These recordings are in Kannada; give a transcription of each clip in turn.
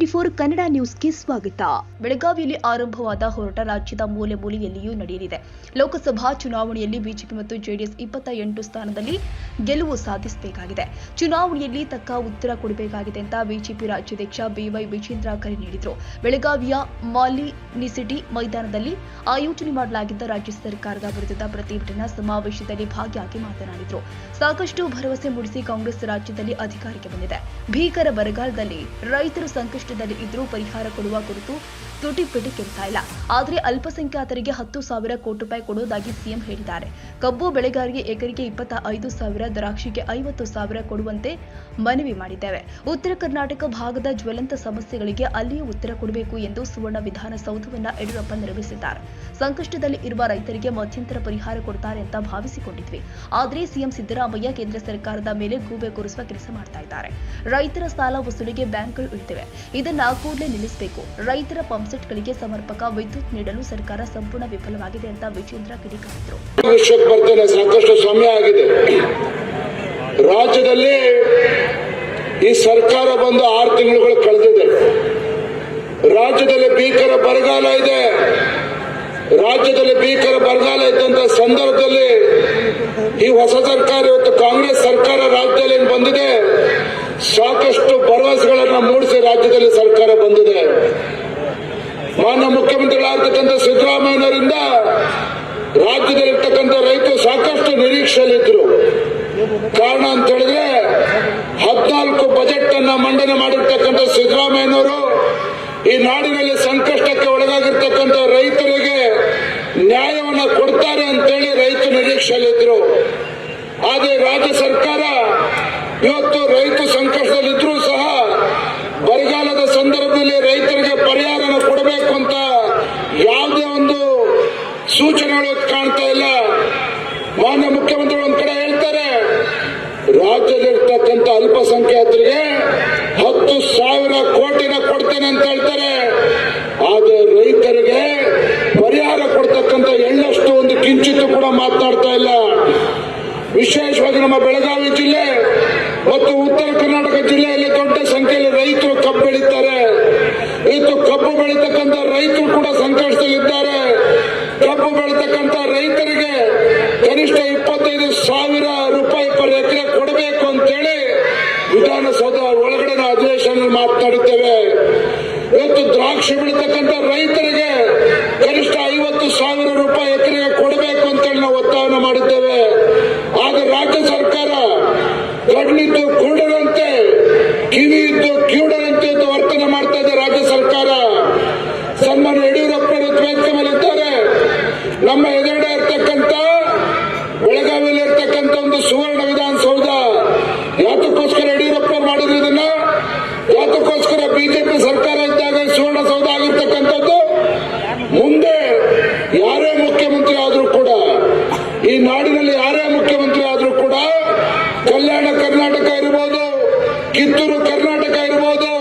N24 ಕನ್ನಡ ನ್ಯೂಸ್ಗೆ ಸ್ವಾಗತ. ಬೆಳಗಾವಿಯಲ್ಲಿ ಆರಂಭವಾದ ಹೋರಾಟ ರಾಜ್ಯದ ಮೂಲೆ ಮೂಲೆಯಲ್ಲಿಯೂ ನಡೆಯಲಿದೆ. ಲೋಕಸಭಾ ಚುನಾವಣೆಯಲ್ಲಿ ಬಿಜೆಪಿ ಮತ್ತು ಜೆಡಿಎಸ್ 28 ಸ್ಥಾನದಲ್ಲಿ ಗೆಲುವು ಸಾಧಿಸಬೇಕಾಗಿದೆ. ಚುನಾವಣೆಯಲ್ಲಿ ತಕ್ಕ ಉತ್ತರ ಕೊಡಬೇಕಾಗಿದೆ ಅಂತ ಬಿಜೆಪಿ ರಾಜ್ಯಾಧ್ಯಕ್ಷ ಬಿವೈ ವಿಜೇಂದ್ರ ಕರೆ ನೀಡಿದರು. ಬೆಳಗಾವಿಯ ಮಾಲಿನಿಸಿಟಿ ಮೈದಾನದಲ್ಲಿ ಆಯೋಜನೆ ಮಾಡಲಾಗಿದ್ದ ರಾಜ್ಯ ಸರ್ಕಾರದ ವಿರುದ್ಧದ ಪ್ರತಿಭಟನಾ ಸಮಾವೇಶದಲ್ಲಿ ಭಾಗಿಯಾಗಿ ಮಾತನಾಡಿದರು. ಸಾಕಷ್ಟು ಭರವಸೆ ಮೂಡಿಸಿ ಕಾಂಗ್ರೆಸ್ ರಾಜ್ಯದಲ್ಲಿ ಅಧಿಕಾರಕ್ಕೆ ಬಂದಿದೆ. ಭೀಕರ ಬರಗಾಲದಲ್ಲಿ ರೈತರು ಸಂಕಷ್ಟದಲ್ಲಿ ಇದ್ರೂ ಪರಿಹಾರ ಕೊಡುವ ಕುರಿತು ತುಟಿಪಿಟಿ ಕೆಲ್ತಾ ಇಲ್ಲ. ಆದರೆ ಅಲ್ಪಸಂಖ್ಯಾತರಿಗೆ 10,000 ಕೋಟಿ ರೂಪಾಯಿ ಕೊಡುವುದಾಗಿ ಸಿಎಂ ಹೇಳಿದ್ದಾರೆ. ಕಬ್ಬು ಬೆಳೆಗಾರರಿಗೆ ಎಕರೆಗೆ 25,000, ದ್ರಾಕ್ಷಿಗೆ 50,000 ಕೊಡುವಂತೆ ಮನವಿ ಮಾಡಿದ್ದೇವೆ. ಉತ್ತರ ಕರ್ನಾಟಕ ಭಾಗದ ಜ್ವಲಂತ ಸಮಸ್ಯೆಗಳಿಗೆ ಅಲ್ಲಿಯೂ ಉತ್ತರ ಕೊಡಬೇಕು ಎಂದು ಸುವರ್ಣ ವಿಧಾನಸೌಧವನ್ನ ಯಡಿಯೂರಪ್ಪ ನಿರ್ಮಿಸಿದ್ದಾರೆ. ಸಂಕಷ್ಟದಲ್ಲಿ ಇರುವ ರೈತರಿಗೆ ಮಧ್ಯಂತರ ಪರಿಹಾರ ಕೊಡ್ತಾರೆ ಅಂತ ಭಾವಿಸಿಕೊಂಡಿದ್ವಿ. ಆದರೆ ಸಿಎಂ ಸಿದ್ದರಾಮಯ್ಯ ಕೇಂದ್ರ ಸರ್ಕಾರದ ಮೇಲೆ ಗೂಬೆ ಕೂರಿಸುವ ಕೆಲಸ ಮಾಡ್ತಾ ಇದ್ದಾರೆ. ರೈತರ ಸಾಲ ವಸೂಲಿಗೆ ಬ್ಯಾಂಕ್ಗಳು ಇಳಿದಿವೆ. ಇದನ್ನ ಕೂಡಲೇ ನಿಲ್ಲಿಸಬೇಕು. ರೈತರ ಪಂಪ್ಸೆಟ್ಗಳಿಗೆ ಸಮರ್ಪಕ ವಿದ್ಯುತ್ ನೀಡಲು ಸರ್ಕಾರ ಸಂಪೂರ್ಣ ವಿಫಲವಾಗಿದೆ ಅಂತ ವಿಜೇಂದ್ರ ಕಿಡಿಕಾರಿದರು. ಸಾಕಷ್ಟು ಸಮಯ ಆಗಿದೆ. ರಾಜ್ಯದಲ್ಲಿ ಈ ಸರ್ಕಾರ ಬಂದು 6 ತಿಂಗಳುಗಳು ಕಳೆದಿದೆ. ರಾಜ್ಯದಲ್ಲಿ ಭೀಕರ ಬರಗಾಲ ಇದೆ. ರಾಜ್ಯದಲ್ಲಿ ಭೀಕರ ಬರಗಾಲ ಇದ್ದಂತ ಸಂದರ್ಭದಲ್ಲಿ ಈ ಹೊಸ ಸರ್ಕಾರ, ಇವತ್ತು ಕಾಂಗ್ರೆಸ್ ಸರ್ಕಾರ ರಾಜ್ಯದಲ್ಲಿ ಬಂದಿದೆ, ಸಾಕಷ್ಟು ಭರವಸೆಗಳನ್ನು ಮೂಡಿಸಿ ರಾಜ್ಯದಲ್ಲಿ ಸರ್ಕಾರ ಬಂದಿದೆ. ಮಾನ್ಯ ಮುಖ್ಯಮಂತ್ರಿಗಳಾಗಿರ್ತಕ್ಕಂಥ ಸಿದ್ದರಾಮಯ್ಯನವರಿಂದ ರಾಜ್ಯದಲ್ಲಿರ್ತಕ್ಕಂಥ ರೈತರು ಸಾಕಷ್ಟು ನಿರೀಕ್ಷೆಯಲ್ಲಿದ್ದರು. ಕಾರಣ ಅಂತ ಹೇಳಿದ್ರೆ 14 ಬಜೆಟ್ ಅನ್ನ ಮಂಡನೆ ಮಾಡಿರ್ತಕ್ಕಂಥ ಸಿದ್ದರಾಮಯ್ಯನವರು ಈ ನಾಡಿನಲ್ಲಿ ಸಂಕಷ್ಟಕ್ಕೆ ಒಳಗಾಗಿರ್ತಕ್ಕಂಥ ರೈತರಿಗೆ ನ್ಯಾಯವನ್ನ ಕೊಡ್ತಾರೆ ಅಂತೇಳಿ ರೈತ ನಿರೀಕ್ಷೆಯಲ್ಲಿದ್ದರು. ಆದರೆ ರಾಜ್ಯ ಸರ್ಕಾರ ಇವತ್ತು ರೈತ ಸಂಕಷ್ಟದಲ್ಲಿದ್ರೂ ಸಹ ಬರಗಾಲದ ಸಂದರ್ಭದಲ್ಲಿ ರೈತರಿಗೆ ಪರಿಹಾರನ ಕೊಡಬೇಕು ಅಂತ ಯಾವುದೇ ಒಂದು ಸೂಚನೆಗಳು ಕಾಣ್ತಾ ಇಲ್ಲ. ಮಾನ್ಯ ಮುಖ್ಯಮಂತ್ರಿಗಳು ಒಂದ್ ಕಡೆ ಹೇಳ್ತಾರೆ, ರಾಜ್ಯದಲ್ಲಿರ್ತಕ್ಕಂಥ ಅಲ್ಪಸಂಖ್ಯಾತರಿಗೆ 10,000 ಕೋಟಿನ ಕೊಡ್ತೇನೆ ಅಂತ ಹೇಳ್ತಾರೆ. ಆದರೆ ರೈತರಿಗೆ ಪರಿಹಾರ ಕೊಡ್ತಕ್ಕಂಥ ಎಳ್ಳಷ್ಟು ಒಂದು ಕಿಂಚಿತ್ತು ಕೂಡ ಮಾತನಾಡ್ತಾ ಇಲ್ಲ. ವಿಶೇಷವಾಗಿ ನಮ್ಮ ಬೆಳಗಾವಿ ಜಿಲ್ಲೆ ಮತ್ತು ಉತ್ತರ ಕರ್ನಾಟಕ ಜಿಲ್ಲೆಯಲ್ಲಿ ದೊಡ್ಡ ಸಂಖ್ಯೆಯಲ್ಲಿ ರೈತರು ಕಬ್ಬು ಬೆಳೀತಾರೆ. ಇವತ್ತು ಕಬ್ಬು ಬೆಳೀತಕ್ಕಂಥ ರೈತರು ಕೂಡ ಸಂಕಷ್ಟದಲ್ಲಿದ್ದಾರೆ. ಕಬ್ಬು ಬೆಳೀತಕ್ಕಂಥ ರೈತರಿಗೆ ಕನಿಷ್ಠ 25,000 ರೂಪಾಯಿ ಪರ್ ಎಕರೆ ಕೊಡಬೇಕು ಅಂತೇಳಿ ವಿಧಾನಸೌಧ ಒಳಗಡೆ ಅಧಿವೇಶನ ಮಾತನಾಡಿದ್ದೇವೆ. ಇವತ್ತು ದ್ರಾಕ್ಷಿ ಬೆಳೀತಕ್ಕಂಥ ರೈತರಿಗೆ ಕನಿಷ್ಠ 50,000 ರೂಪಾಯಿ ಎಕರೆಗೆ ಕೊಡಬೇಕು ಅಂತೇಳಿ ನಾವು ಒತ್ತಾಯನ ಮಾಡಿದ್ದೇವೆ. ಆದರೆ ರಾಜ್ಯ ಸರ್ಕಾರ ಕಣ್ಣಿದ್ದು ಕುರುಡರಂತೆ, ಕಿವಿ ಇದ್ದು ಕಿವುಡರಂತೆ ವರ್ತನೆ ಮಾಡ್ತಾ ಇದೆ. ರಾಜ್ಯ ಸರ್ಕಾರ ಸನ್ಮಾನ್ಯ ಯಡಿಯೂರಪ್ಪನವರು ವೇದಿಕೆ ಮೇಲೆ ಇದ್ದಾರೆ. ನಮ್ಮ ಎದುರುಗಡೆ ಇರ್ತಕ್ಕಂಥ ಬೆಳಗಾವಿಯಲ್ಲಿ ಇರ್ತಕ್ಕಂಥ ಒಂದು ಸುವರ್ಣ ವಿಧಾನಸೌಧ ಯಾತಕ್ಕೋಸ್ಕರ ಯಡಿಯೂರಪ್ಪ ಮಾಡಿದ್ರು ಇದನ್ನ? ಯಾತಕ್ಕೋಸ್ಕರ ಬಿಜೆಪಿ ಸರ್ಕಾರ ಇದ್ದಾಗ ಸುವರ್ಣ ಸೌಧ ಆಗಿರ್ತಕ್ಕಂಥದ್ದು? ಮುಂದೆ ಯಾರೇ ಮುಖ್ಯಮಂತ್ರಿ ಆದ್ರೂ ಕೂಡ, ಈ ನಾಡಿನಲ್ಲಿ ಯಾರೇ ಮುಖ್ಯಮಂತ್ರಿ ಆದ್ರೂ ಕೂಡ, ಕಲ್ಯಾಣ ಕರ್ನಾಟಕ ಇರ್ಬೋದು, ಕಿತ್ತೂರು ಕರ್ನಾಟಕ ಇರ್ಬೋದು,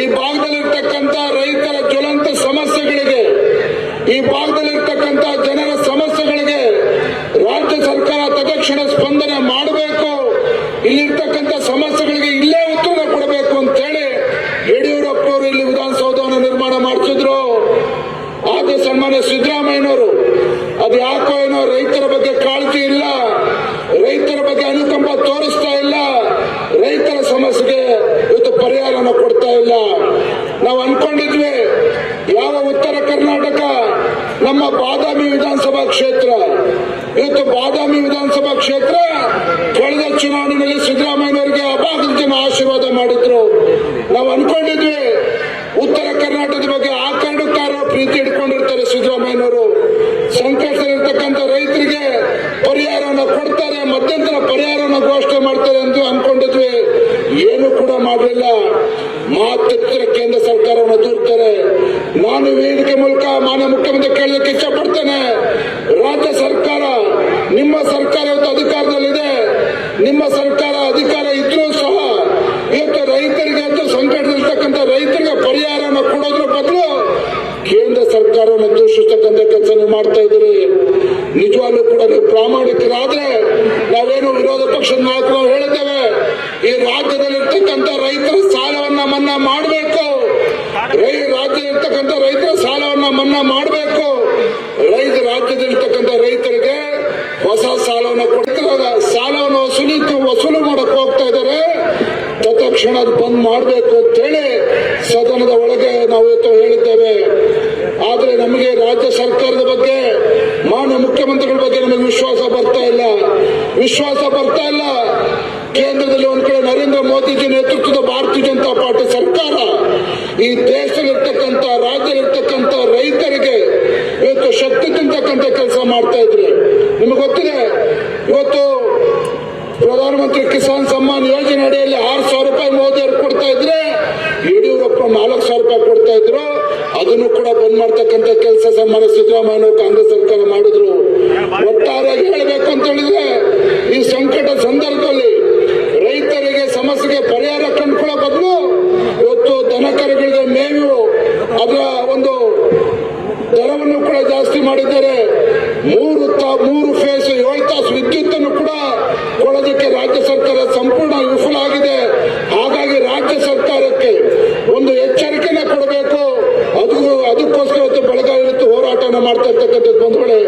ಈ ಭಾಗದಲ್ಲಿರ್ತಕ್ಕಂಥ ರೈತರ ಜ್ವಲಂತ ಸಮಸ್ಯೆಗಳಿಗೆ, ಈ ಭಾಗದಲ್ಲಿರ್ತಕ್ಕಂಥ ಜನರ ಸಮಸ್ಯೆಗಳಿಗೆ ರಾಜ್ಯ ಸರ್ಕಾರ ತತ್ಕ್ಷಣ ಸ್ಪಂದನೆ ಮಾಡಬೇಕು. ಇಲ್ಲಿರ್ತಕ್ಕಂಥ ಸಮಸ್ಯೆಗಳಿಗೆ ಇಲ್ಲೇ ಉತ್ತರ ಕೊಡಬೇಕು ಅಂತೇಳಿ ಯಡಿಯೂರಪ್ಪ ಅವರು ಇಲ್ಲಿ ವಿಧಾನಸೌಧವನ್ನು ನಿರ್ಮಾಣ ಮಾಡಿಸಿದ್ರು. ಆದ್ರೆ ಸನ್ಮಾನ್ಯ ಸಿದ್ದರಾಮಯ್ಯನವರು ಅದು ಯಾಕೋ ಏನೋ ರೈತರ ಬಗ್ಗೆ ಕಾಳಜಿ ಇಲ್ಲ, ರೈತರ ಬಗ್ಗೆ ಅನುಕಂಪ ತೋರಿಸ್ತಾ ಇಲ್ಲ, ರೈತರ ಸಮಸ್ಯೆಗೆ ಇವತ್ತು ಪರಿಹಾರನ ಕೊಡ್ತಾ ಇಲ್ಲ. ನಾವು ಅನ್ಕೊಂಡಿದ್ವಿ ಯಾವ ಉತ್ತರ ಕರ್ನಾಟಕ ನಮ್ಮ ಬಾದಾಮಿ ವಿಧಾನಸಭಾ ಕ್ಷೇತ್ರ, ಇವತ್ತು ಬಾದಾಮಿ ವಿಧಾನಸಭಾ ಕ್ಷೇತ್ರ ಕಳೆದ ಚುನಾವಣೆಯಲ್ಲಿ ಸಿದ್ದರಾಮಯ್ಯನವರಿಗೆ ಅಭಾಗದ ಜನ ಆಶೀರ್ವಾದ ಮಾಡಿದ್ರು. ನಾವು ಅನ್ಕೊಂಡಿದ್ವಿ ಉತ್ತರ ಕರ್ನಾಟಕದ ಬಗ್ಗೆ ಆ ಕಾರಣಕ್ಕಾರೋ ಪ್ರೀತಿ ಇಟ್ಕೊಂಡಿರ್ತಾರೆ ಸಿದ್ದರಾಮಯ್ಯನವರು, ಸಂಕಷ್ಟದಲ್ಲಿರ್ತಕ್ಕಂಥ ರೈತರಿಗೆ ಪರಿಹಾರವನ್ನು ಕೊಡ್ತಾರೆ, ಮಧ್ಯಂತರ ಪರಿಹಾರವನ್ನು ಘೋಷಣೆ ಮಾಡ್ತಾರೆ ಎಂದು ಅನ್ಕೊಂಡಿದ್ವಿ. ಏನು ಕೂಡ ಮಾಡಲಿಲ್ಲ. ಮಾತೆತ್ತರ ಕೇಂದ್ರ ಸರ್ಕಾರವನ್ನು ದೂರ್ತಾರೆ. ನಾನು ವೇದಿಕೆ ಮೂಲಕ ಮಾನ್ಯ ಮುಖ್ಯಮಂತ್ರಿ ಕೇಳಲಿಕ್ಕೆ ಇಷ್ಟಪಡ್ತೇನೆ, ರಾಜ್ಯ ಸರ್ಕಾರ, ನಿಮ್ಮ ಸರ್ಕಾರ ಇವತ್ತು ಅಧಿಕಾರದಲ್ಲಿದೆ. ನಿಮ್ಮ ಸರ್ಕಾರ ಅಧಿಕಾರ ಇದ್ರೂ ಸಹ ಇವತ್ತು ರೈತರಿಗೆ, ಸಂಕಟದಲ್ಲಿರ್ತಕ್ಕಂಥ ರೈತರಿಗೆ ಪರಿಹಾರವನ್ನು ಕೊಡೋದ್ರ ಬದಲು ಕೇಂದ್ರ ಸರ್ಕಾರವನ್ನು ದೂಷಿಸ್ತಕ್ಕಂಥ ಕೆಲಸ ಮಾಡ್ತಾ ಇದ್ದೀರಿ. ನಿಜವಾಗ್ಲೂ ಕೂಡ ನೀವು ಪ್ರಾಮಾಣಿಕರಾದ್ರೆ ನಾವೇನು ವಿರೋಧ ಪಕ್ಷದ ನಾಯಕರು ಹೇಳಿದ್ದೇವೆ, ಈ ರಾಜ್ಯದಲ್ಲಿರ್ತಕ್ಕಂಥ ರೈತರ ಸಾಲವನ್ನ ಮನ್ನಾ ಮಾಡಬೇಕು. ರಾಜ್ಯದಲ್ಲಿರ್ತಕ್ಕಂಥ ರೈತರ ಸಾಲವನ್ನ ಮನ್ನಾ ಮಾಡಬೇಕು. ರಾಜ್ಯದಲ್ಲಿರ್ತಕ್ಕಂಥ ರೈತರಿಗೆ ಹೊಸ ಸಾಲವನ್ನು ಕೊಡ್ತಾರೆ. ಸಾಲವನ್ನು ವಸೂಲು ಮಾಡಕ್ ಹೋಗ್ತಾ ಇದ್ದಾರೆ. ತತ್ಕ್ಷಣ ಬಂದ್ ಮಾಡಬೇಕು ಅಂತ ಹೇಳಿ ಸದನದ ಒಳಗೆ ನಾವು ಇವತ್ತು ಹೇಳಿದ್ದೇವೆ. ಆದ್ರೆ ನಮಗೆ ರಾಜ್ಯ ಸರ್ಕಾರದ ಬಗ್ಗೆ, ಮಾನ್ಯ ಮುಖ್ಯಮಂತ್ರಿಗಳ ಬಗ್ಗೆ ನಮಗೆ ವಿಶ್ವಾಸ ಬರ್ತಾ ಇಲ್ಲ. ಕೇಂದ್ರದಲ್ಲಿ ಒಂದ್ ಕಡೆ ನರೇಂದ್ರ ಮೋದಿಜಿ ನೇತೃತ್ವದ ಭಾರತೀಯ ಜನತಾ ಪಾರ್ಟಿ ಸರ್ಕಾರ ಈ ದೇಶದಲ್ಲಿರ್ತಕ್ಕಂಥ, ರಾಜ್ಯದಲ್ಲಿರ್ತಕ್ಕಂಥ ರೈತರಿಗೆ ಇವತ್ತು ಶಕ್ತಿ ತುಂಬತಕ್ಕಂಥ ಕೆಲಸ ಮಾಡ್ತಾ ಇದ್ರೆ. ನಿಮಗೆ ಗೊತ್ತಿದೆ, ಇವತ್ತು ಪ್ರಧಾನಮಂತ್ರಿ ಕಿಸಾನ್ ಸಮ್ಮಾನ್ ಯೋಜನೆ ಅಡಿಯಲ್ಲಿ 6,000 ರೂಪಾಯಿ ಮೋದಿ ಅವರು ಕೊಡ್ತಾ ಇದ್ರೆ, ಯಡಿಯೂರಪ್ಪ 4,000 ರೂಪಾಯಿ ಕೊಡ್ತಾ ಇದ್ರು. ಅದನ್ನು ಕೂಡ ಬಂದ್ ಮಾಡ್ತಕ್ಕಂಥ ಕೆಲಸ ಸನ್ಮಾನ್ಯ ಸಿದ್ದರಾಮಯ್ಯ ಕಾಂಗ್ರೆಸ್ ಸರ್ಕಾರ ಮಾಡಿದ್ರು. ಒಟ್ಟಾರೆಯಾಗಿ ಹೇಳಬೇಕು ಅಂತ ಹೇಳಿದ್ರೆ, ಈ ಸಂಕಟ ಸಂದರ್ಭದಲ್ಲಿ ರೈತರಿಗೆ ಸಮಸ್ಯೆಗೆ ಪರಿಹಾರ ಕಂಡುಕೊಳ್ಳೋ ಬದಲು ಇವತ್ತು ದನಕರುಗಳಿಗೆ ಮೇವು ಅದರ ಒಂದು ದರವನ್ನು ಕೂಡ ಜಾಸ್ತಿ ಮಾಡಿದ್ದಾರೆ. 3 ಫೇಸ್ 7 ತಾಸು ವಿದ್ಯುತ್ ಅನ್ನು ಕೂಡ ಕೊಡೋದಕ್ಕೆ ರಾಜ್ಯ ಸರ್ಕಾರ ಸಂಪೂರ್ಣ ವಿಫಲ ಆಗಿದೆ. ಹಾಗಾಗಿ ರಾಜ್ಯ ಸರ್ಕಾರಕ್ಕೆ ಒಂದು ಎಚ್ಚರಿಕೆನ ಕೊಡಬೇಕು. ಅದಕ್ಕೋಸ್ಕರ ಇವತ್ತು ಬೆಳಗಾವಿ ಹೋರಾಟನ ಮಾಡ್ತಾ ಇರ್ತಕ್ಕಂಥದ್ದು ಬಂಧುಗಳೇ.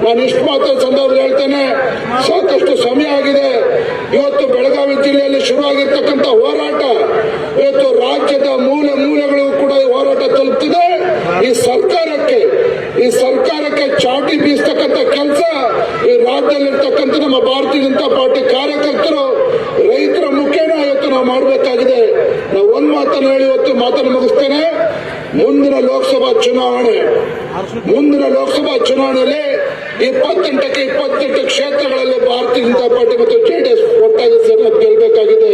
ನಾನು ಇಷ್ಟು ಮಾತ್ರ ಸಂದರ್ಭದಲ್ಲಿ ಹೇಳ್ತೇನೆ, ಸಾಕಷ್ಟು ಸಮಯ ಆಗಿದೆ. ಇವತ್ತು ಬೆಳಗಾವಿ ಜಿಲ್ಲೆಯಲ್ಲಿ ಶುರುವಾಗಿರ್ತಕ್ಕಂಥ ಹೋರಾಟ ಇವತ್ತು ರಾಜ್ಯದ ಮೂಲೆಗಳಿಗೂ ಕೂಡ ಹೋರಾಟ ತಲುಪ್ತಿದೆ. ಈ ಸರ್ಕಾರಕ್ಕೆ ಚಾಟಿ ಬೀಸ್ತಕ್ಕಂಥ ಕೆಲಸ ಈ ರಾಜ್ಯದಲ್ಲಿರ್ತಕ್ಕಂಥ ನಮ್ಮ ಭಾರತೀಯ ಜನತಾ ಪಾರ್ಟಿ ಕಾರ್ಯಕರ್ತರು, ರೈತರ ಮುಖೇನ ಇವತ್ತು ನಾವು ಮಾಡಬೇಕಾಗಿದೆ. ನಾವು ಒಂದ್ ಮಾತನ್ನು ಹೇಳಿ ಇವತ್ತು ಮಾತನ್ನು ಮುಗಿಸ್ತೇನೆ. ಮುಂದಿನ ಲೋಕಸಭಾ ಚುನಾವಣೆಯಲ್ಲಿ 28ಕ್ಕೆ 28 ಕ್ಷೇತ್ರಗಳಲ್ಲಿ ಭಾರತೀಯ ಜನತಾ ಪಾರ್ಟಿ ಮತ್ತು ಜೆಡಿಎಸ್ ಒಟ್ಟಾಗಿ ಗೆಲ್ಲಬೇಕಾಗಿದೆ.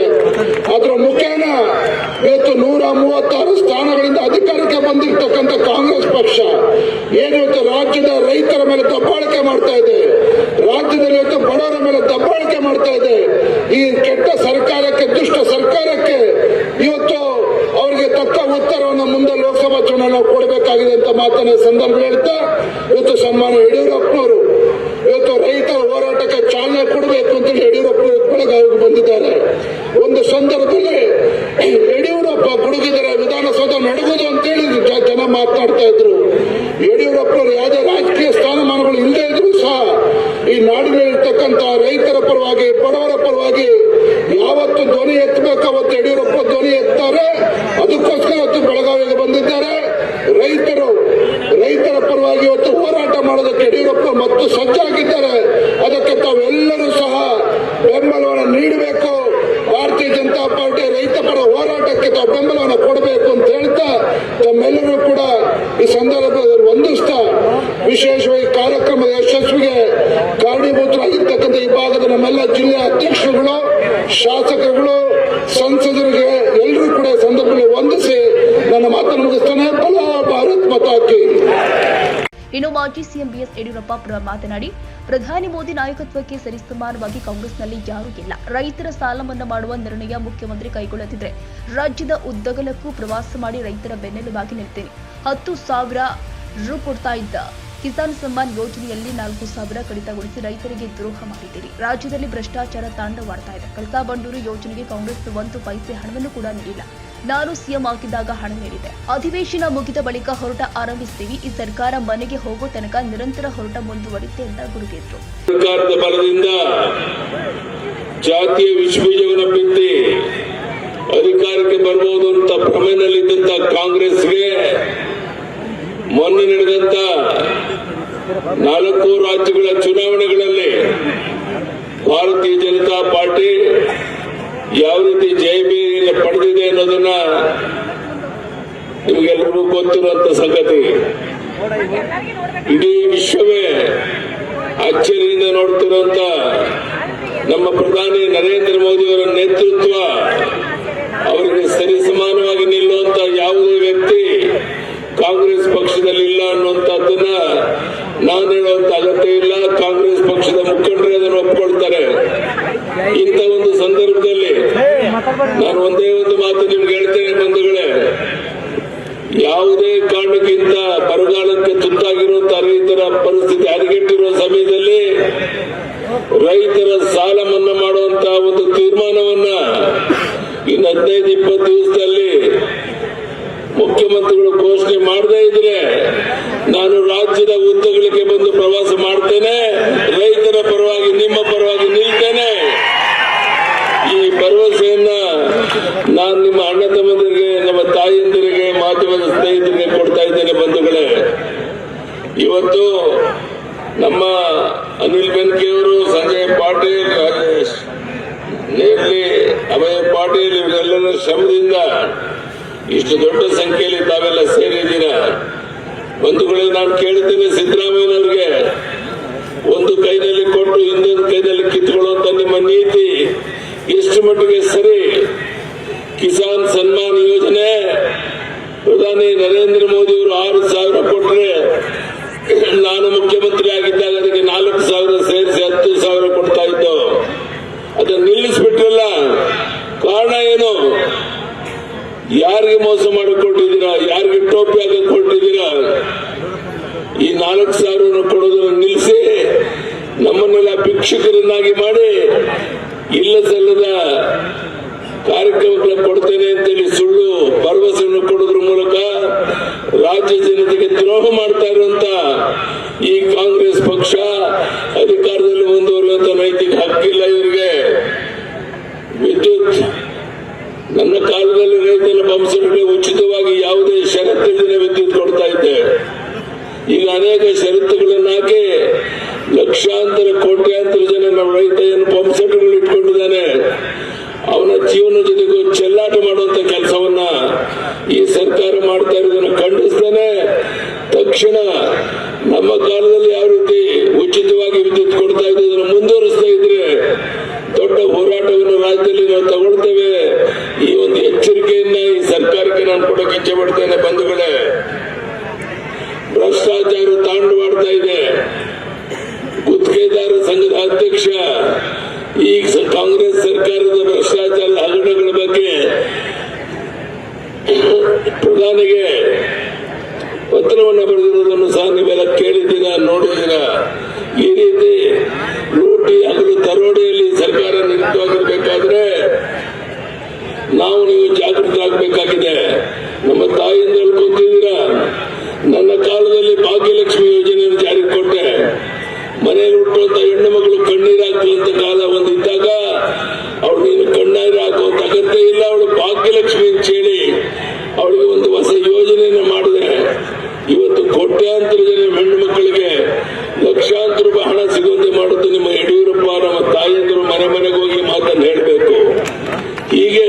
ಅದರ ಮುಖೇನ ಇವತ್ತು 136 ಸ್ಥಾನಗಳಿಂದ ಅಧಿಕಾರಕ್ಕೆ ಬಂದಿರತಕ್ಕಂಥ ಕಾಂಗ್ರೆಸ್ ಪಕ್ಷ ಏನಿವತ್ತು ರಾಜ್ಯದ ರೈತರ ಮೇಲೆ ದಬ್ಬಾಳಿಕೆ ಮಾಡ್ತಾ ಇದೆ, ರಾಜ್ಯದಲ್ಲಿ ಇವತ್ತು ಬಡವರ ಮೇಲೆ ದಬ್ಬಾಳಿಕೆ ಮಾಡ್ತಾ ಇದೆ. ಈ ಕೆಟ್ಟ ಸರ್ಕಾರಕ್ಕೆ, ದುಷ್ಟ ಸರ್ಕಾರಕ್ಕೆ ಇವತ್ತು ಅವರಿಗೆ ತಕ್ಕ ಉತ್ತರವನ್ನು ಮುಂದೆ ಲೋಕಸಭಾ ಚುನಾವಣೆ ಕೊಡಬೇಕಾಗಿದೆ ಅಂತ ಮಾತನ್ನ ಸಂದರ್ಭ ಹೇಳ್ತಾ, ಇವತ್ತು ಸನ್ಮಾನ್ಯ ಯಡಿಯೂರಪ್ಪನವರು ಇವತ್ತು ರೈತರ ಹೋರಾಟಕ್ಕೆ ಚಾಲನೆ ಕೊಡಬೇಕು ಅಂತ ಯಡಿಯೂರಪ್ಪನವರು ಬೆಳಗಾವಿಗೆ ಬಂದಿದ್ದಾರೆ. ಒಂದು ಸಂದರ್ಭದಲ್ಲಿ ಯಡಿಯೂರಪ್ಪ ಗುಡುಗಿದರೆ ವಿಧಾನಸೌಧ ನಡಗುವುದು ಅಂತೇಳಿ ಜನ ಮಾತನಾಡ್ತಾ ಇದ್ರು. ಯಡಿಯೂರಪ್ಪನವರು ಯಾವುದೇ ರಾಜಕೀಯ ಸ್ಥಾನಮಾನಗಳು ಇಲ್ಲದೆ ಇದ್ರು ಸಹ ಈ ನಾಡಿನಲ್ಲಿರ್ತಕ್ಕಂಥ ರೈತರ ಪರವಾಗಿ, ಬಡವರ ಪರವಾಗಿ ಯಾವತ್ತು ಧ್ವನಿ ಎತ್ತಬೇಕು ಅವತ್ತು ಯಡಿಯೂರಪ್ಪ ಧ್ವನಿ ಎತ್ತಾರೆ. ಅದಕ್ಕೋಸ್ಕರ ಇವತ್ತು ಬೆಳಗಾವಿಗೆ ಬಂದಿದ್ದಾರೆ. ರೈತರ ಪರವಾಗಿ ಇವತ್ತು ಹೋರಾಟ ಮಾಡೋದಕ್ಕೆ ಯಡಿಯೂರಪ್ಪ ಮತ್ತು ಸಜ್ಜಾಗಿದ್ದಾರೆ. ಅದಕ್ಕೆ ತಾವೆಲ್ಲರೂ ಸಹ ಬೆಂಬಲವನ್ನು ನೀಡಬೇಕು. ಭಾರತೀಯ ಜನತಾ ಪಾರ್ಟಿ ರೈತ ಪರ ಹೋರಾಟಕ್ಕೆ ತಾವು ಬೆಂಬಲವನ್ನು ಕೊಡಬೇಕು ಅಂತ ಹೇಳ್ತಾ ತಮ್ಮೆಲ್ಲರೂ ಕೂಡ ಈ ಸಂದರ್ಭದಲ್ಲಿ ವಂದಿಸ್ತಾ, ವಿಶೇಷವಾಗಿ ಕಾರ್ಯಕ್ರಮದ ಯಶಸ್ವಿಗೆ ಕಾರಣೀಭೂತರಾಗಿರ್ತಕ್ಕಂಥ ಈ ಭಾಗದ ನಮ್ಮೆಲ್ಲ ಜಿಲ್ಲೆಯ ಅಧ್ಯಕ್ಷರುಗಳು, ಶಾಸಕರುಗಳು, ಸಂಸದರಿಗೆ ಎಲ್ಲರೂ ಕೂಡ ಸಂದರ್ಭದಲ್ಲಿ ವಂದಿಸಿ ನನ್ನ ಮಾತನ್ನು ಮುಗಿಸ್ತೇನೆ. ಬಲೋ ಭಾರತ್ ಮಾತಾ ಕೀ. ಇನ್ನು ಮಾಜಿ ಸಿಎಂ ಬಿಎಸ್ ಯಡಿಯೂರಪ್ಪ ಮಾತನಾಡಿ, ಪ್ರಧಾನಿ ಮೋದಿ ನಾಯಕತ್ವಕ್ಕೆ ಸರಿಸಮಾನವಾಗಿ ಕಾಂಗ್ರೆಸ್ನಲ್ಲಿ ಯಾರೂ ಇಲ್ಲ. ರೈತರ ಸಾಲ ಮನ್ನಾ ಮಾಡುವ ನಿರ್ಣಯ ಮುಖ್ಯಮಂತ್ರಿ ಕೈಗೊಳ್ಳುತ್ತಿದ್ದರೆ ರಾಜ್ಯದ ಉದ್ದಗಲಕ್ಕೂ ಪ್ರವಾಸ ಮಾಡಿ ರೈತರ ಬೆನ್ನೆಲುಬಾಗಿ ನಿಲ್ತೇನೆ. 10,000 ರು ಕೊಡ್ತಾ ಇದ್ದ ಕಿಸಾನ್ ಸಮ್ಮಾನ್ ಯೋಜನೆಯಲ್ಲಿ 4,000 ಕಡಿತಗೊಳಿಸಿ ರೈತರಿಗೆ ದ್ರೋಹ ಮಾಡಿದ್ದೀರಿ. ರಾಜ್ಯದಲ್ಲಿ ಭ್ರಷ್ಟಾಚಾರ ತಾಂಡವಾಡ್ತಾ ಇದೆ. ಕಳಸಾ ಬಂಡೂರು ಯೋಜನೆಗೆ ಕಾಂಗ್ರೆಸ್ 1 ಪೈಸೆ ಹಣವನ್ನು ಕೂಡ ನೀಡಿಲ್ಲ. ನಾನು ಸಿಎಂ ಆಗಿದ್ದಾಗ ಹಣ ನೀಡಿದೆ. ಅಧಿವೇಶನ ಮುಗಿದ ಬಳಿಕ ಹೋರಾಟ ಆರಂಭಿಸ್ತೀವಿ. ಈ ಸರ್ಕಾರ ಮನೆಗೆ ಹೋಗೋ ತನಕ ನಿರಂತರ ಹೋರಾಟ ಮುಂದುವರಿಯುತ್ತೆ ಅಂತ ಗುಡುಗಿದ್ರು. ಸರ್ಕಾರದ ಬಲದಿಂದ ಜಾತಿಯ ವಿಷಬೀಜವನ್ನು ಬಿತ್ತಿ ಅಧಿಕಾರಕ್ಕೆ ಬರಬಹುದು ಅಂತ ಭ್ರಮೆಯಲ್ಲಿದ್ದಂತ ಕಾಂಗ್ರೆಸ್ಗೆ ಮೊನ್ನೆ ನಡೆದಂತ 4 ರಾಜ್ಯಗಳ ಚುನಾವಣೆಗಳಲ್ಲಿ ಭಾರತೀಯ ಜನತಾ ಪಾರ್ಟಿ ಯಾವ ರೀತಿ ಜಯಭೇರಿಯನ್ನು ಪಡೆದಿದೆ ಅನ್ನೋದನ್ನ ನಿಮಗೆಲ್ಲರಿಗೂ ಗೊತ್ತಿರುವಂತ ಸಂಗತಿ. ಇಡೀ ವಿಶ್ವವೇ ಅಚ್ಚರಿಯಿಂದ ನೋಡ್ತಿರುವಂತ ನಮ್ಮ ಪ್ರಧಾನಿ ನರೇಂದ್ರ ಮೋದಿ ಅವರ ನೇತೃತ್ವ, ಅವರಿಗೆ ಸರಿಸಮಾನವಾಗಿ ನಿಲ್ಲುವಂತ ಯಾವುದೇ ವ್ಯಕ್ತಿ ಕಾಂಗ್ರೆಸ್ ಪಕ್ಷದಲ್ಲಿ ಇಲ್ಲ ಅನ್ನುವಂಥದ್ದನ್ನ ನಾನು ಹೇಳುವಂತ ಅಗತ್ಯ ಇಲ್ಲ. ಕಾಂಗ್ರೆಸ್ ಪಕ್ಷದ ಮುಖಂಡರೇ ಅದನ್ನು ಒಪ್ಪಿಕೊಳ್ತಾರೆ. ಇಂಥ ಒಂದು ಸಂದರ್ಭದಲ್ಲಿ ನಾನು ಒಂದೇ ಒಂದು ಮಾತು ನಿಮ್ಗೆ ಹೇಳ್ತೇನೆ ಬಂಧುಗಳೇ, ಯಾವುದೇ ಕಾರಣಕ್ಕಿಂತ ಬರಗಾಲಕ್ಕೆ ತುತ್ತಾಗಿರುವಂತಹ ರೈತರ ಪರಿಸ್ಥಿತಿ ಹದಗೆಟ್ಟಿರುವ ಸಮಯದಲ್ಲಿ ರೈತರ ಸಾಲ ಮನ್ನಾ ಮಾಡುವಂತಹ ಒಂದು ತೀರ್ಮಾನವನ್ನ ಇನ್ನು 15-20 ದಿವಸದಲ್ಲಿ ಮುಖ್ಯಮಂತ್ರಿಗಳು ಘೋಷಣೆ ಮಾಡದೇ ಇದ್ರೆ ನಾನು ರಾಜ್ಯದ ಉದ್ದಗಲಕ್ಕೆ ಬಂದು ಪ್ರವಾಸ ಮಾಡ್ತೇನೆ. ರೈತರ ಪರವಾಗಿ, ನಿಮ್ಮ ಪರವಾಗಿ ನಿಲ್ತೇನೆ. ಈ ಭರವಸೆಯನ್ನ ನಾನು ನಿಮ್ಮ ಅಣ್ಣ ತಮ್ಮಂದಿರಿಗೆ, ನಮ್ಮ ತಾಯಿಯಂದಿರಿಗೆ, ಮಾಧ್ಯಮದ ಸ್ನೇಹಿತರಿಗೆ ಕೊಡ್ತಾ ಇದ್ದೇನೆ. ಬಂಧುಗಳೇ, ಇವತ್ತು ನಮ್ಮ ಅನಿಲ್ ಬೆನ್ಕೆಯವರು, ಸಂಜಯ್ ಪಾಟೀಲ್, ರಾಜೇಶ್ ನೇರ್ಲಿ, ಅಭಯ ಪಾಟೀಲ್ ಇವರೆಲ್ಲರ ಶ್ರಮದಿಂದ ಇಷ್ಟು ದೊಡ್ಡ ಸಂಖ್ಯೆಯಲ್ಲಿ ತಾವೆಲ್ಲ ಸೇರಿದ್ದೀರಾ. ಬಂಧುಗಳೇ, ನಾನು ಕೇಳ್ತೇನೆ ಸಿದ್ದರಾಮಯ್ಯನವ್ರಿಗೆ, ಒಂದು ಕೈನಲ್ಲಿ ಕೊಟ್ಟು ಇನ್ನೊಂದು ಕೈನಲ್ಲಿ ಕಿತ್ಕೊಳ್ಳುವಂತ ನಿಮ್ಮ ನೀತಿ ಎಷ್ಟು ಮಟ್ಟಿಗೆ ಸರಿ? ಕಿಸಾನ್ ಸನ್ಮಾನ್ ಯೋಜನೆ ಪ್ರಧಾನಿ ನರೇಂದ್ರ ಮೋದಿ ಅವರು 6,000 ಕೊಟ್ಟರೆ, ನಾನು ಮುಖ್ಯಮಂತ್ರಿ ಆಗಿದ್ದಾಗ ಅದಕ್ಕೆ 4,000 ಸೇರಿಸಿ 10,000 ಕೊಡ್ತಾ ಇದ್ದು. ಅದನ್ನು ನಿಲ್ಲಿಸ್ಬಿಟ್ರಲ್ಲ, ಕಾರಣ ಏನು? ಯಾರಿಗೆ ಮೋಸ ಮಾಡಿಕೊಟ್ಟಿದ್ದೀರಾ? ಯಾರಿಗೆ ಟೋಪಿ ಹಾಕಿ ಕೊಟ್ಟಿದ್ದೀರಾ? ಈ 4,000 ಕೊಡೋದನ್ನು ನಿಲ್ಲಿಸಿ ನಮ್ಮನ್ನೆಲ್ಲ ಭಿಕ್ಷುಕರನ್ನಾಗಿ ಮಾಡಿ ಇಲ್ಲ ಸಲ್ಲದ ಕಾರ್ಯಕ್ರಮಗಳನ್ನು ಕೊಡ್ತೇನೆ ಅಂತೇಳಿ ಸುಳ್ಳು ಭರವಸೆಯನ್ನು ಕೊಡೋದ್ರ ಮೂಲಕ ರಾಜ್ಯ ಜನತೆಗೆ ದ್ರೋಹ ಮಾಡ್ತಾ ಇರುವಂತ ಈ ಕಾಂಗ್ರೆಸ್ ಪಕ್ಷ ಅಧಿಕಾರದಲ್ಲಿ ಮುಂದುವರಿಯುವಂತ ನೈತಿಕ ಹಕ್ಕಿಲ್ಲ ಇವರಿಗೆ. ವಿದ್ಯುತ್ ನನ್ನ ಕಾಲದಲ್ಲಿ ರೈತರ ಪಂಪ್ಸೆಟ್ಗೆ ಉಚಿತವಾಗಿ ಯಾವುದೇ ಷರತ್ತಿಲ್ಲದೆ ವಿದ್ಯುತ್ ಕೊಡ್ತಾ ಇದ್ದೆ. ಈಗ ಅನೇಕ ಷರತ್ತುಗಳನ್ನು ಹಾಕಿ ಲಕ್ಷಾಂತರ ಕೋಟ್ಯಾಂತರ ಜನ ನಮ್ಮ ರೈತ ಏನು ಪಂಪ್ಸೆಟ್ಗಳು ಇಟ್ಕೊಂಡಿದ್ದಾನೆ, ಅವನ ಜೀವನ ಜೊತೆಗೂ ಚೆಲ್ಲಾಟ ಮಾಡುವಂತ ಕೆಲಸವನ್ನ ಈ ಸರ್ಕಾರ ಮಾಡ್ತಾ ಇರೋದನ್ನು ಖಂಡಿಸ್ತೇನೆ. ತಕ್ಷಣ ನಮ್ಮ ಕಾಲದಲ್ಲಿ ಯಾವ ರೀತಿ ಉಚಿತವಾಗಿ ವಿದ್ಯುತ್ ಕೊಡ್ತಾ ಇದ್ದು ಅದನ್ನು ಮುಂದುವರಿಸ್ತಾ ಇದ್ರೆ ದೊಡ್ಡ ಹೋರಾಟವನ್ನು ರಾಜ್ಯದಲ್ಲಿ ನಾವು ತಗೊಳ್ತೇವೆ. ಈ ಒಂದು ಎಚ್ಚರಿಕೆಯನ್ನ ಈ ಸರ್ಕಾರಕ್ಕೆ ನಾನು ಕೊಡಕ್ಕೆ ಇಚ್ಛೆ ಪಡ್ತೇನೆ. ಬಂಧುಗಳೇ, ಭ್ರಷ್ಟಾಚಾರ ತಾಂಡವಾಡ್ತಾ ಇದೆ. ಗುತ್ತಿಗೆದಾರ ಸಂಘದ ಅಧ್ಯಕ್ಷ ಈ ಕಾಂಗ್ರೆಸ್ ಸರ್ಕಾರದ ಭ್ರಷ್ಟಾಚಾರದ ಹಗರಣಗಳ ಬಗ್ಗೆ ಪ್ರಧಾನಿಗೆ ಪತ್ರವನ್ನು ಬರೆದಿರುವುದನ್ನು ಸಹ ನೀವೆಲ್ಲ ಕೇಳಿದ್ದೀರಾ, ನೋಡಿದ್ದೀರಾ. ಈ ರೀತಿ ಲೂಟಿ ಹಗಲು ದರೋಡೆಯಲ್ಲಿ ಸರ್ಕಾರ ನಿರತವಾಗಿರ್ಬೇಕಾದ್ರೆ ನಾವು ನೀವು ಜಾಗೃತರಾಗಬೇಕಾಗಿದೆ. ನಮ್ಮ ತಾಯಿಯಿಂದ ಕೂತಿದ್ದೀರಾ. ನನ್ನ ಕಾಲದಲ್ಲಿ ಭಾಗ್ಯಲಕ್ಷ್ಮಿ ಯೋಜನೆಯನ್ನು ಜಾರಿಗೆ ಕೊಟ್ಟೆ. ಮನೆಯಲ್ಲಿ ಹುಟ್ಟುವಂತ ಹೆಣ್ಣು ಮಗಳು ಕಣ್ಣೀರು ಹಾಕುವಂತ ಕಾಲ ಒಂದಿದ್ದಾಗ ಅವಳು ನೀನು ಕಣ್ಣೀರು ಹಾಕುವಂತ ಅಗತ್ಯ ಇಲ್ಲ, ಅವಳು ಭಾಗ್ಯಲಕ್ಷ್ಮಿ ಅಂತ ಹೇಳಿ ಅವಳಿಗೆ ಒಂದು ಹೊಸ ಯೋಜನೆಯನ್ನು ಮಾಡಿದೆ. ಇವತ್ತು ಕೋಟ್ಯಾಂತರ ಜನ ಹೆಣ್ಣು ಮಕ್ಕಳಿಗೆ ಲಕ್ಷಾಂತರ ರೂಪಾಯಿ ಹಣ ಸಿಗುವಂತೆ ಮಾಡುತ್ತೆ ನಿಮ್ಮ ಯಡಿಯೂರಪ್ಪ. ನಮ್ಮ ತಾಯಿಯಂದರು ಮನೆ ಮನೆಗೆ ಹೋಗಿ ಮಾತನ್ನು ಹೇಳಬೇಕು. ಹೀಗೆ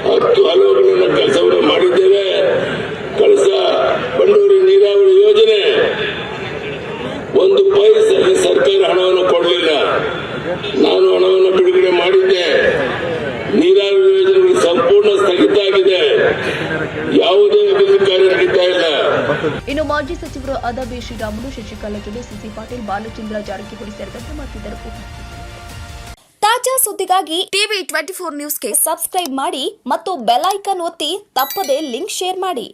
10 ಹಲವುಗಳನ್ನ ಕೆಲಸವನ್ನು ಮಾಡಿದ್ದೇವೆ. ಕಳಸ ಬಂಡೂರಿ ನೀರಾವರಿ ಯೋಜನೆ 1 ಪೈಸೆ ಸರ್ಕಾರ ಹಣವನ್ನು ಕೊಡಲಿಲ್ಲ. ನಾನು ಹಣವನ್ನು ಬಿಡುಗಡೆ ಮಾಡಿದ್ದೆ. ನೀರಾವರಿ ಯೋಜನೆಗಳು ಸಂಪೂರ್ಣ ಸ್ಥಗಿತ ಆಗಿದೆ. ಯಾವುದೇ ಅಭಿವೃದ್ಧಿ ಕಾರ್ಯ ನಡೀತಾ ಇಲ್ಲ. ಇನ್ನು ಮಾಜಿ ಸಚಿವರು ಆದ ಬಿ ಶ್ರೀರಾಮುಲು, ಶಶಿಕಲಾ ಜೊಲ್ಲೆ, ಸಿಸಿ ಪಾಟೀಲ್, ಬಾಲಚಂದ್ರ ಜಾರಕಿಹೊಳಿ ಸೇರಿದಂತೆ ಮತ್ತಿತರರು. ತಾಜಾ ಸುದ್ದಿಗಾಗಿ ಟಿವಿ 24 ನ್ಯೂಸ್ಗೆ ಸಬ್ಸ್ಕ್ರೈಬ್ ಮಾಡಿ ಮತ್ತು ಬೆಲ್ ಐಕಾನ್ ಒತ್ತಿ ತಪ್ಪದೇ ಲಿಂಕ್ ಶೇರ್ ಮಾಡಿ.